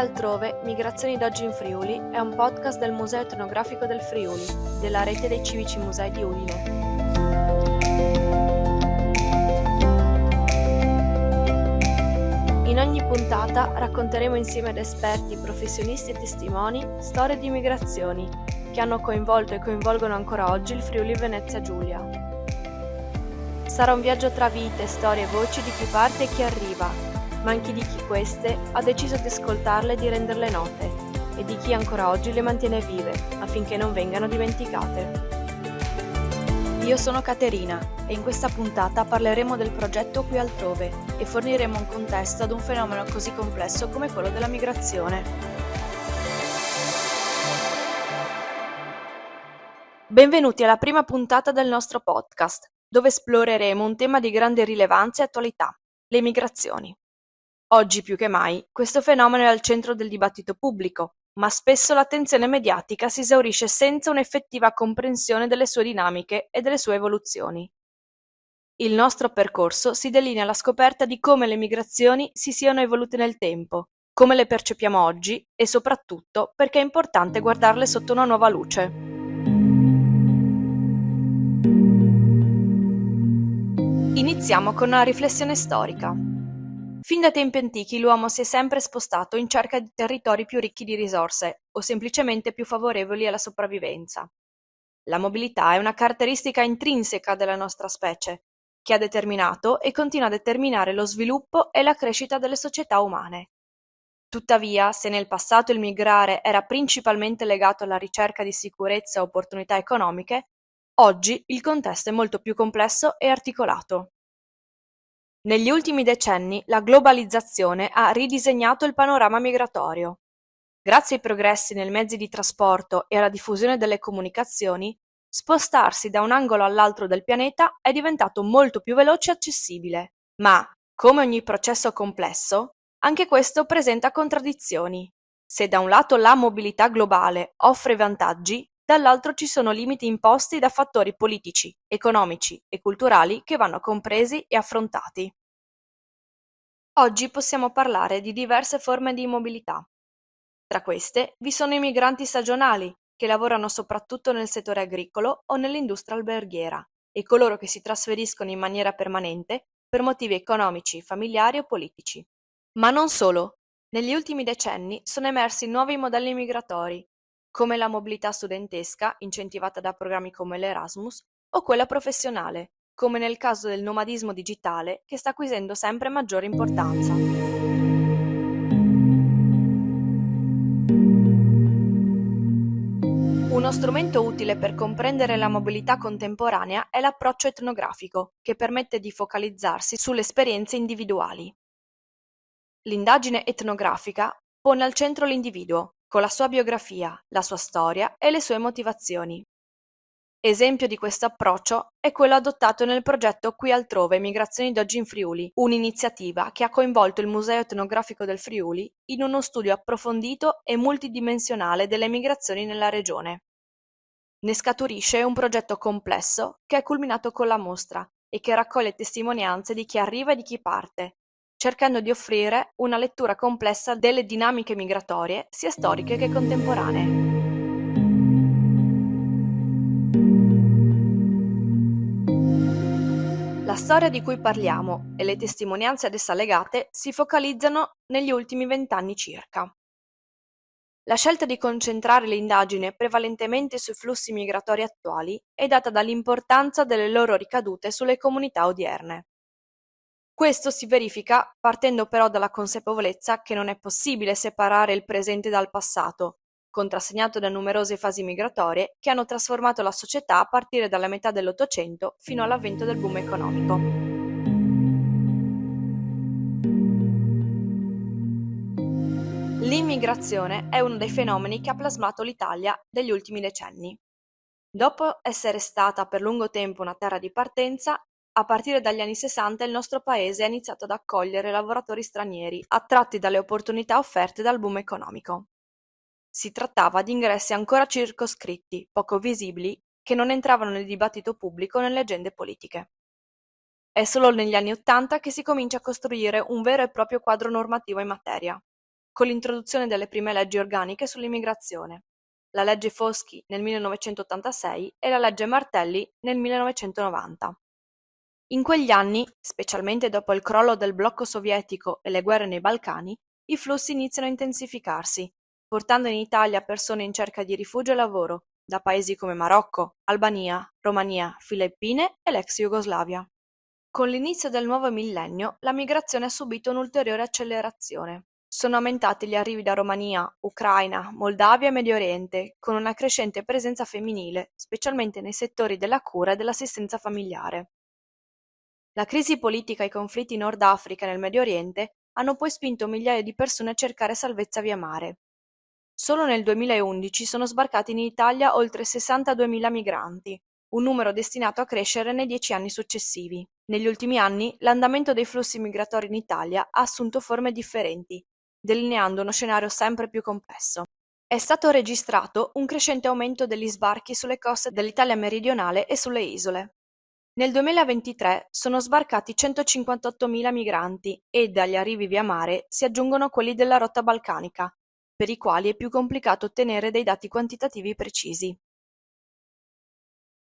altrove, Migrazioni d'oggi in Friuli è un podcast del Museo Etnografico del Friuli, della rete dei civici musei di Udine. In ogni puntata racconteremo insieme ad esperti, professionisti e testimoni storie di migrazioni che hanno coinvolto e coinvolgono ancora oggi il Friuli Venezia Giulia. Sarà un viaggio tra vite, storie e voci di chi parte e chi arriva, ma anche di chi queste ha deciso di ascoltarle e di renderle note, e di chi ancora oggi le mantiene vive, affinché non vengano dimenticate. Io sono Caterina e in questa puntata parleremo del progetto Qui altrove e forniremo un contesto ad un fenomeno così complesso come quello della migrazione. Benvenuti alla prima puntata del nostro podcast, dove esploreremo un tema di grande rilevanza e attualità, le migrazioni. Oggi più che mai questo fenomeno è al centro del dibattito pubblico, ma spesso l'attenzione mediatica si esaurisce senza un'effettiva comprensione delle sue dinamiche e delle sue evoluzioni. Il nostro percorso si delinea alla scoperta di come le migrazioni si siano evolute nel tempo, come le percepiamo oggi e soprattutto perché è importante guardarle sotto una nuova luce. Iniziamo con una riflessione storica. Fin da tempi antichi l'uomo si è sempre spostato in cerca di territori più ricchi di risorse o semplicemente più favorevoli alla sopravvivenza. La mobilità è una caratteristica intrinseca della nostra specie, che ha determinato e continua a determinare lo sviluppo e la crescita delle società umane. Tuttavia, se nel passato il migrare era principalmente legato alla ricerca di sicurezza e opportunità economiche, oggi il contesto è molto più complesso e articolato. Negli ultimi decenni la globalizzazione ha ridisegnato il panorama migratorio. Grazie ai progressi nei mezzi di trasporto e alla diffusione delle comunicazioni, spostarsi da un angolo all'altro del pianeta è diventato molto più veloce e accessibile. Ma, come ogni processo complesso, anche questo presenta contraddizioni. Se da un lato la mobilità globale offre vantaggi, dall'altro ci sono limiti imposti da fattori politici, economici e culturali che vanno compresi e affrontati. Oggi possiamo parlare di diverse forme di mobilità. Tra queste vi sono i migranti stagionali, che lavorano soprattutto nel settore agricolo o nell'industria alberghiera, e coloro che si trasferiscono in maniera permanente per motivi economici, familiari o politici. Ma non solo. Negli ultimi decenni sono emersi nuovi modelli migratori, come la mobilità studentesca, incentivata da programmi come l'Erasmus, o quella professionale, come nel caso del nomadismo digitale, che sta acquisendo sempre maggiore importanza. Uno strumento utile per comprendere la mobilità contemporanea è l'approccio etnografico, che permette di focalizzarsi sulle esperienze individuali. L'indagine etnografica pone al centro l'individuo, con la sua biografia, la sua storia e le sue motivazioni. Esempio di questo approccio è quello adottato nel progetto Qui altrove, Migrazioni d'oggi in Friuli, un'iniziativa che ha coinvolto il Museo Etnografico del Friuli in uno studio approfondito e multidimensionale delle migrazioni nella regione. Ne scaturisce un progetto complesso che è culminato con la mostra e che raccoglie testimonianze di chi arriva e di chi parte, cercando di offrire una lettura complessa delle dinamiche migratorie, sia storiche che contemporanee. La storia di cui parliamo e le testimonianze ad essa legate si focalizzano negli ultimi 20 anni circa. La scelta di concentrare l'indagine prevalentemente sui flussi migratori attuali è data dall'importanza delle loro ricadute sulle comunità odierne. Questo si verifica partendo però dalla consapevolezza che non è possibile separare il presente dal passato, contrassegnato da numerose fasi migratorie che hanno trasformato la società a partire dalla metà dell'Ottocento fino all'avvento del boom economico. L'immigrazione è uno dei fenomeni che ha plasmato l'Italia degli ultimi decenni. Dopo essere stata per lungo tempo una terra di partenza, a partire dagli anni 60 il nostro paese ha iniziato ad accogliere lavoratori stranieri, attratti dalle opportunità offerte dal boom economico. Si trattava di ingressi ancora circoscritti, poco visibili, che non entravano nel dibattito pubblico o nelle agende politiche. È solo negli anni '80 che si comincia a costruire un vero e proprio quadro normativo in materia. con l'introduzione delle prime leggi organiche sull'immigrazione, la legge Foschi nel 1986 e la legge Martelli nel 1990. In quegli anni, specialmente dopo il crollo del blocco sovietico e le guerre nei Balcani, i flussi iniziano a intensificarsi, portando in Italia persone in cerca di rifugio e lavoro, da paesi come Marocco, Albania, Romania, Filippine e l'ex Jugoslavia. Con l'inizio del nuovo millennio, la migrazione ha subito un'ulteriore accelerazione. Sono aumentati gli arrivi da Romania, Ucraina, Moldavia e Medio Oriente, con una crescente presenza femminile, specialmente nei settori della cura e dell'assistenza familiare. La crisi politica e i conflitti in Nord Africa e nel Medio Oriente hanno poi spinto migliaia di persone a cercare salvezza via mare. Solo nel 2011 sono sbarcati in Italia oltre 62.000 migranti, un numero destinato a crescere nei 10 anni successivi. Negli ultimi anni, l'andamento dei flussi migratori in Italia ha assunto forme differenti, delineando uno scenario sempre più complesso. È stato registrato un crescente aumento degli sbarchi sulle coste dell'Italia meridionale e sulle isole. Nel 2023 sono sbarcati 158.000 migranti e agli arrivi via mare si aggiungono quelli della rotta balcanica, per i quali è più complicato ottenere dei dati quantitativi precisi.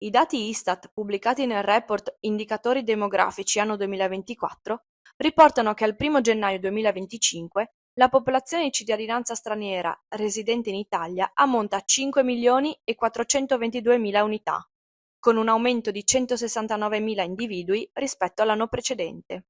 I dati Istat pubblicati nel report Indicatori demografici anno 2024 riportano che al 1 gennaio 2025 la popolazione di cittadinanza straniera residente in Italia ammonta a 5.422.000 unità, con un aumento di 169.000 individui rispetto all'anno precedente.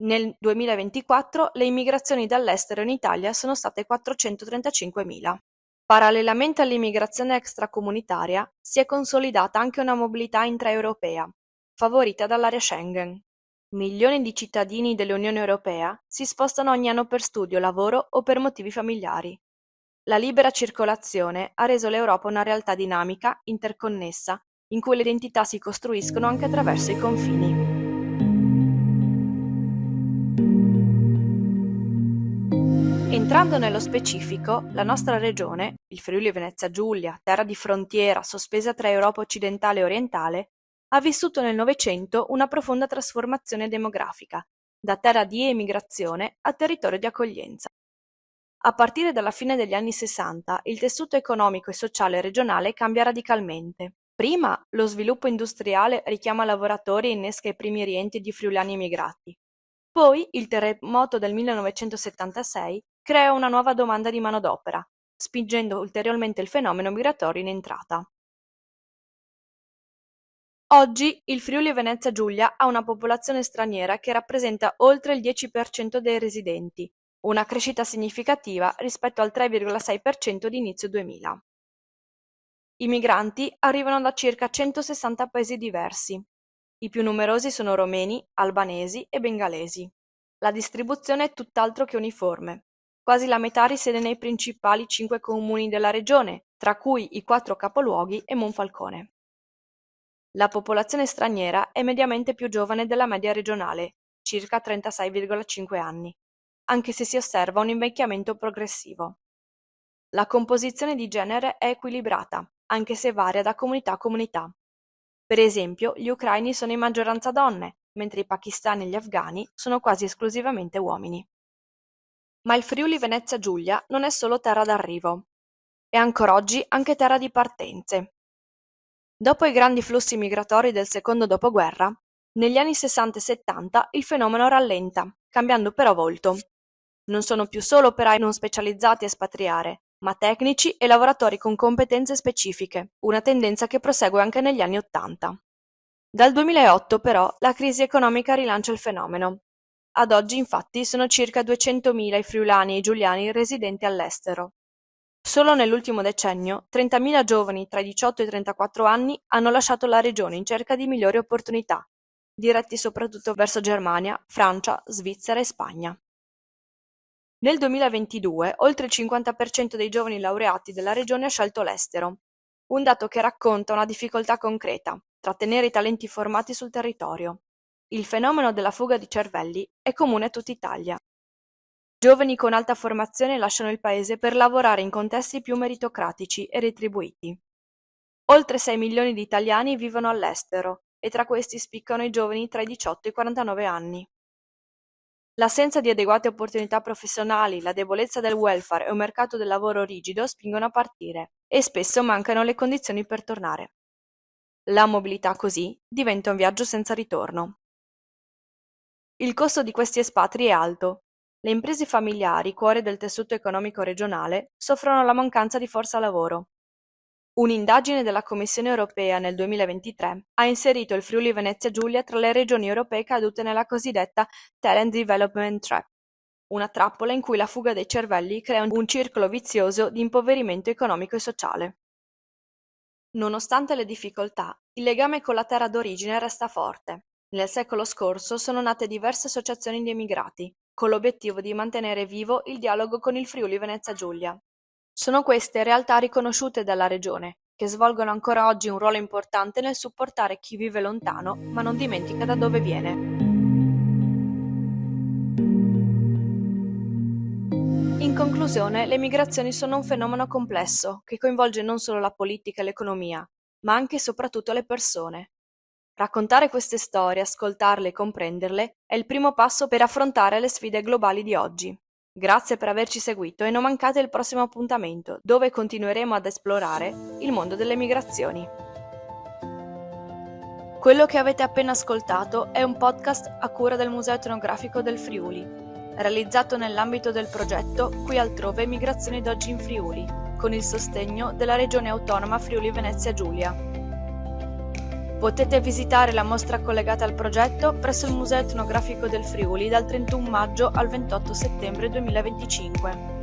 Nel 2024 le immigrazioni dall'estero in Italia sono state 435.000. Parallelamente all'immigrazione extracomunitaria si è consolidata anche una mobilità intraeuropea, favorita dall'area Schengen. Milioni di cittadini dell'Unione Europea si spostano ogni anno per studio, lavoro o per motivi familiari. La libera circolazione ha reso l'Europa una realtà dinamica, interconnessa, in cui le identità si costruiscono anche attraverso i confini. Entrando nello specifico, la nostra regione, il Friuli Venezia Giulia, terra di frontiera sospesa tra Europa occidentale e orientale, ha vissuto nel Novecento una profonda trasformazione demografica, da terra di emigrazione a territorio di accoglienza. A partire dalla fine degli anni '60 il tessuto economico e sociale regionale cambia radicalmente. Prima lo sviluppo industriale richiama lavoratori e innesca i primi rientri di friulani emigrati. Poi il terremoto del 1976 crea una nuova domanda di manodopera, spingendo ulteriormente il fenomeno migratorio in entrata. Oggi il Friuli Venezia Giulia ha una popolazione straniera che rappresenta oltre il 10% dei residenti, una crescita significativa rispetto al 3,6% di inizio 2000. I migranti arrivano da circa 160 paesi diversi. I più numerosi sono romeni, albanesi e bengalesi. La distribuzione è tutt'altro che uniforme. Quasi la metà risiede nei principali 5 comuni della regione, tra cui i 4 capoluoghi e Monfalcone. La popolazione straniera è mediamente più giovane della media regionale, circa 36,5 anni, anche se si osserva un invecchiamento progressivo. La composizione di genere è equilibrata, anche se varia da comunità a comunità. Per esempio, gli ucraini sono in maggioranza donne, mentre i pakistani e gli afghani sono quasi esclusivamente uomini. Ma il Friuli Venezia Giulia non è solo terra d'arrivo, è ancora oggi anche terra di partenze. Dopo i grandi flussi migratori del secondo dopoguerra, negli anni 60 e 70 il fenomeno rallenta, cambiando però volto. Non sono più solo operai non specializzati a espatriare, ma tecnici e lavoratori con competenze specifiche, una tendenza che prosegue anche negli anni '80. Dal 2008 però la crisi economica rilancia il fenomeno. Ad oggi infatti sono circa 200.000 i friulani e i giuliani residenti all'estero. Solo nell'ultimo decennio 30.000 giovani tra i 18 e i 34 anni hanno lasciato la regione in cerca di migliori opportunità, diretti soprattutto verso Germania, Francia, Svizzera e Spagna. Nel 2022 oltre il 50% dei giovani laureati della regione ha scelto l'estero, un dato che racconta una difficoltà concreta: trattenere i talenti formati sul territorio. Il fenomeno della fuga di cervelli è comune a tutta Italia. Giovani con alta formazione lasciano il paese per lavorare in contesti più meritocratici e retribuiti. Oltre 6 milioni di italiani vivono all'estero e tra questi spiccano i giovani tra i 18 e i 49 anni. L'assenza di adeguate opportunità professionali, la debolezza del welfare e un mercato del lavoro rigido spingono a partire e spesso mancano le condizioni per tornare. La mobilità così diventa un viaggio senza ritorno. Il costo di questi espatri è alto. Le imprese familiari, cuore del tessuto economico regionale, soffrono la mancanza di forza lavoro. Un'indagine della Commissione europea nel 2023 ha inserito il Friuli Venezia Giulia tra le regioni europee cadute nella cosiddetta Talent Development Trap, una trappola in cui la fuga dei cervelli crea un circolo vizioso di impoverimento economico e sociale. Nonostante le difficoltà, il legame con la terra d'origine resta forte. Nel secolo scorso sono nate diverse associazioni di emigrati, con l'obiettivo di mantenere vivo il dialogo con il Friuli Venezia Giulia. Sono queste realtà riconosciute dalla regione, che svolgono ancora oggi un ruolo importante nel supportare chi vive lontano ma non dimentica da dove viene. In conclusione, le migrazioni sono un fenomeno complesso che coinvolge non solo la politica e l'economia, ma anche e soprattutto le persone. Raccontare queste storie, ascoltarle e comprenderle è il primo passo per affrontare le sfide globali di oggi. Grazie per averci seguito e non mancate il prossimo appuntamento, dove continueremo ad esplorare il mondo delle migrazioni. Quello che avete appena ascoltato è un podcast a cura del Museo Etnografico del Friuli, realizzato nell'ambito del progetto Qui altrove migrazioni d'oggi in Friuli, con il sostegno della Regione Autonoma Friuli Venezia Giulia. Potete visitare la mostra collegata al progetto presso il Museo Etnografico del Friuli dal 31 maggio al 28 settembre 2025.